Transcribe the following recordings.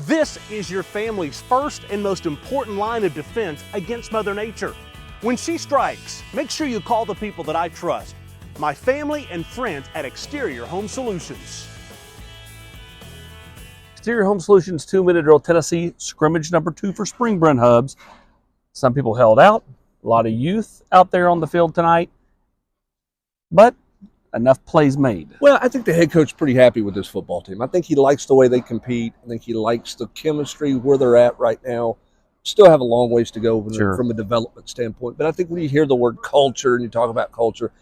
This is your family's first and most important line of defense against Mother Nature. When she strikes, make sure you call the people that I trust, my family and friends at Exterior Home Solutions. Exterior Home Solutions 2-minute drill, Tennessee, scrimmage number 2 for spring Brent Hubs. Some people held out, a lot of youth out there on the field tonight, but enough plays made. Well, I think the head coach is pretty happy with this football team. I think he likes the way they compete. I think he likes the chemistry where they're at right now. Still have a long ways to go from a development standpoint. But I think when you hear the word culture and you talk about culture,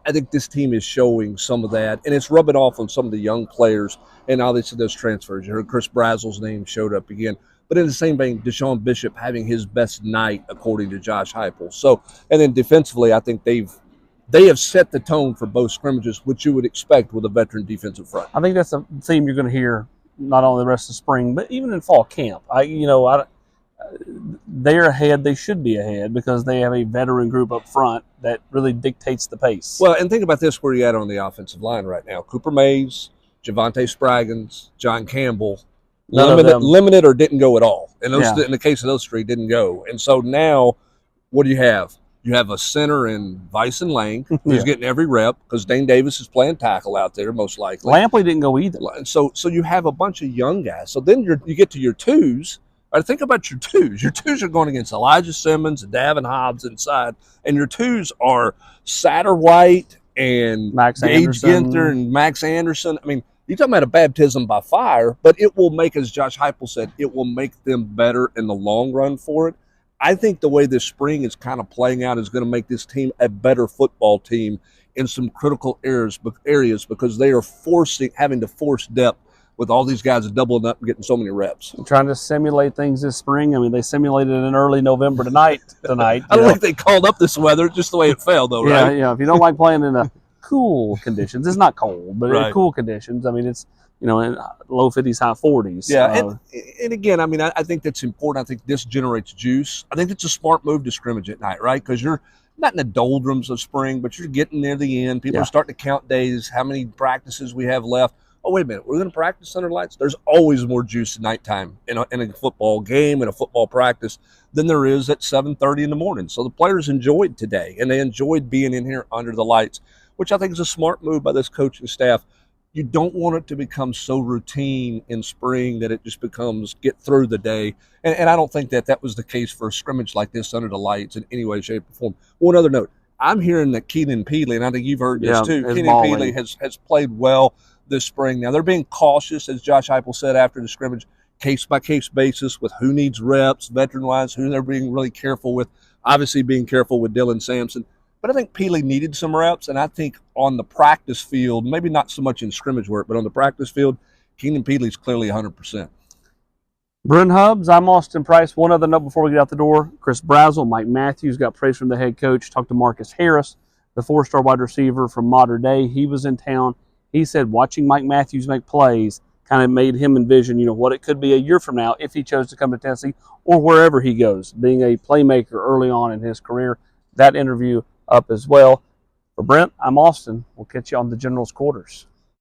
I think this team is showing some of that. And it's rubbing off on some of the young players. And obviously those transfers. You heard Chris Brazel's name showed up again. But in the same vein, Deshaun Bishop having his best night, according to Josh Heupel. So, and then defensively, I think they have set the tone for both scrimmages, which you would expect with a veteran defensive front. I think that's a theme you're going to hear not only the rest of spring, but even in fall camp. They're ahead. They should be ahead because they have a veteran group up front that really dictates the pace. Well, and think about this: where you at on the offensive line right now? Cooper Mays, Javonte Spraggins, John Campbell, limited or didn't go at all. And those, in the case of those three, didn't go. And so now, what do you have? You have a center in Vyson Lang who's getting every rep because Dane Davis is playing tackle out there, most likely. Lampley didn't go either. So you have a bunch of young guys. So then you get to your twos. All right, think about your twos. Your twos are going against Elijah Simmons and Davin Hobbs inside. And your twos are Satterwhite and Max Gage Ginther and Max Anderson. I mean, you're talking about a baptism by fire, but it will make, as Josh Heupel said, it will make them better in the long run for it. I think the way this spring is kind of playing out is going to make this team a better football team in some critical areas because they are having to force depth with all these guys doubling up and getting so many reps. I'm trying to simulate things this spring. I mean, they simulated it in early November tonight. I don't think they called up this weather, just the way it fell, though, right? Yeah. If you don't like playing in cool conditions, it's not cold, but in cool conditions. I mean, it's in low 50s, high 40s. Yeah, and again, I mean, I think that's important. I think this generates juice. I think it's a smart move to scrimmage at night, right? Because you're not in the doldrums of spring, but you're getting near the end. People are starting to count days, how many practices we have left. Oh, wait a minute, we're going to practice under lights? There's always more juice at nighttime in a football game, in a football practice, than there is at 7:30 in the morning. So the players enjoyed today, and they enjoyed being in here under the lights, which I think is a smart move by this coaching staff. You don't want it to become so routine in spring that it just becomes get through the day. And I don't think that was the case for a scrimmage like this under the lights in any way, shape, or form. One other note, I'm hearing that Keenan Peedley, and I think you've heard this too, Keenan Peedley has played well this spring. Now, they're being cautious, as Josh Heupel said after the scrimmage, case-by-case basis with who needs reps, veteran-wise, who they're being really careful with, obviously being careful with Dylan Sampson. But I think Peely needed some reps, and I think on the practice field, maybe not so much in scrimmage work, but on the practice field, Keenan Peedley's clearly 100%. Brent Hubs, I'm Austin Price. One other note before we get out the door. Chris Brazel, Mike Matthews got praise from the head coach. Talked to Marcus Harris, the 4-star wide receiver from Mater Dei. He was in town. He said watching Mike Matthews make plays kind of made him envision, what it could be a year from now if he chose to come to Tennessee or wherever he goes, being a playmaker early on in his career. That interview up as well. For Brent, I'm Austin. We'll catch you on the General's Quarters.